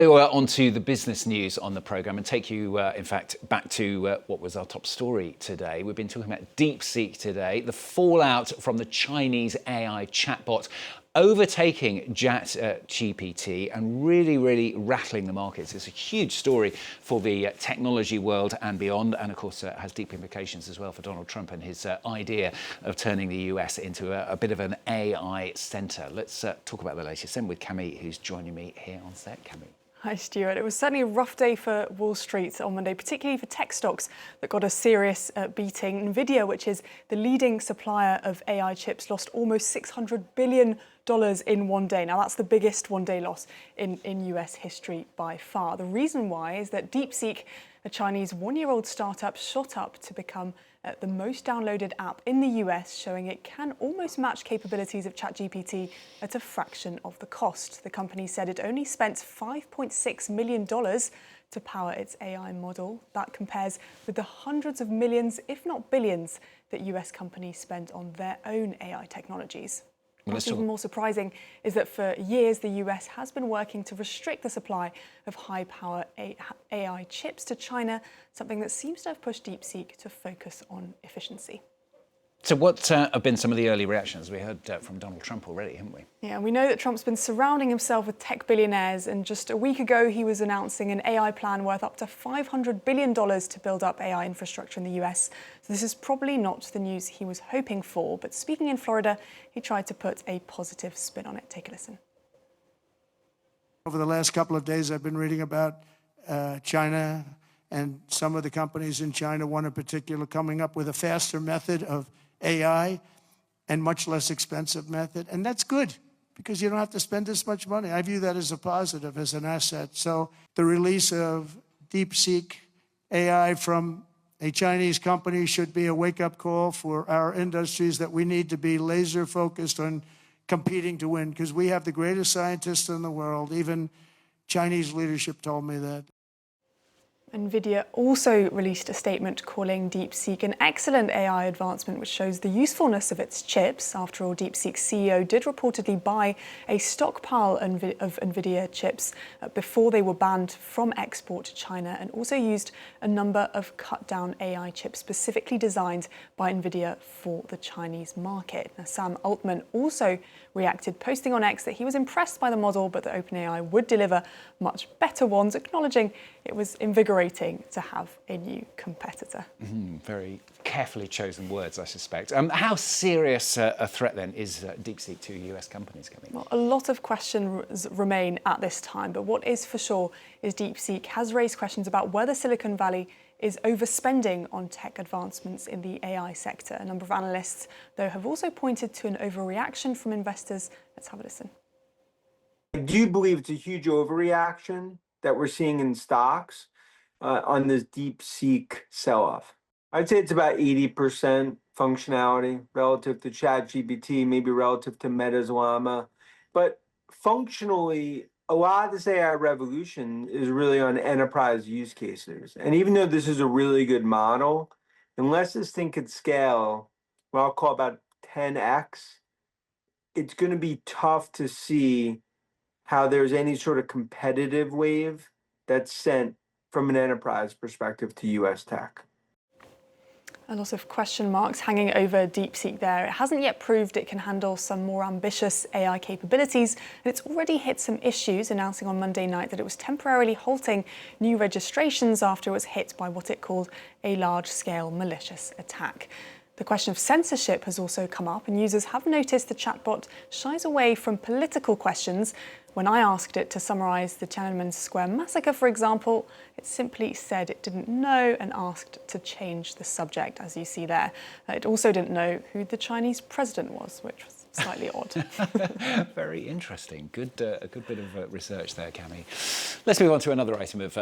We're on to the business news on the programme and take you, in fact, back to what was our top story today. We've been talking about DeepSeek today, the fallout from the Chinese AI chatbot overtaking ChatGPT and really rattling the markets. It's a huge story for the technology world and beyond, and of course has deep implications as well for Donald Trump and his idea of turning the US into a bit of an AI centre. Let's talk about the latest then with Cami, who's joining me here on set. Cami. Hi, Stuart. It was certainly a rough day for Wall Street on Monday, particularly for tech stocks that got a serious beating. Nvidia, which is the leading supplier of AI chips, lost almost $600 billion in one day. Now, that's the biggest one-day loss in US history by far. The reason why is that DeepSeek, a Chinese one-year-old startup, shot up to become the most downloaded app in the US, showing it can almost match capabilities of ChatGPT at a fraction of the cost. The company said it only spent $5.6 million to power its AI model. That compares with the hundreds of millions, if not billions, that US companies spend on their own AI technologies. What's even more surprising is that for years, the US has been working to restrict the supply of high-power AI chips to China, something that seems to have pushed DeepSeek to focus on efficiency. So what have been some of the early reactions? We heard from Donald Trump already, haven't we? Yeah, we know that Trump's been surrounding himself with tech billionaires, and just a week ago he was announcing an AI plan worth up to $500 billion to build up AI infrastructure in the US. So this is probably not the news he was hoping for, but speaking in Florida, he tried to put a positive spin on it. Take a listen. Over the last couple of days, I've been reading about China and some of the companies in China, one in particular, coming up with a faster method of AI and much less expensive method. And that's good because you don't have to spend this much money. I view that as a positive, as an asset. So the release of DeepSeek AI from a Chinese company should be a wake-up call for our industries that we need to be laser focused on competing to win because we have the greatest scientists in the world. Even Chinese leadership told me that. Nvidia also released a statement calling DeepSeek an excellent AI advancement, which shows the usefulness of its chips. After all, DeepSeek's CEO did reportedly buy a stockpile of Nvidia chips before they were banned from export to China, and also used a number of cut-down AI chips specifically designed by Nvidia for the Chinese market. Now, Sam Altman also reacted, posting on X that he was impressed by the model, but that OpenAI would deliver much better ones, acknowledging it was invigorating to have a new competitor. Very carefully chosen words, I suspect. How serious a threat then is DeepSeek to US companies coming? Well, a lot of questions remain at this time, but what is for sure is DeepSeek has raised questions about whether Silicon Valley is overspending on tech advancements in the AI sector. A number of analysts, though, have also pointed to an overreaction from investors. Let's have a listen. I do believe it's a huge overreaction that we're seeing in stocks on this DeepSeek sell-off. I'd say it's about 80% functionality relative to ChatGPT, maybe relative to Meta's Llama. But functionally, a lot of this AI revolution is really on enterprise use cases. And even though this is a really good model, unless this thing could scale, what I'll call about 10x, it's going to be tough to see how there's any sort of competitive wave that's sent from an enterprise perspective to US tech. A lot of question marks hanging over DeepSeek there. It hasn't yet proved it can handle some more ambitious AI capabilities, and it's already hit some issues, announcing on Monday night that it was temporarily halting new registrations after it was hit by what it called a large-scale malicious attack. The question of censorship has also come up, and users have noticed the chatbot shies away from political questions. When I asked it to summarise the Tiananmen Square massacre, for example, it simply said it didn't know and asked to change the subject, as you see there. It also didn't know who the Chinese president was, which was slightly odd. Very interesting. A good bit of research there, Cami. Let's move on to another item of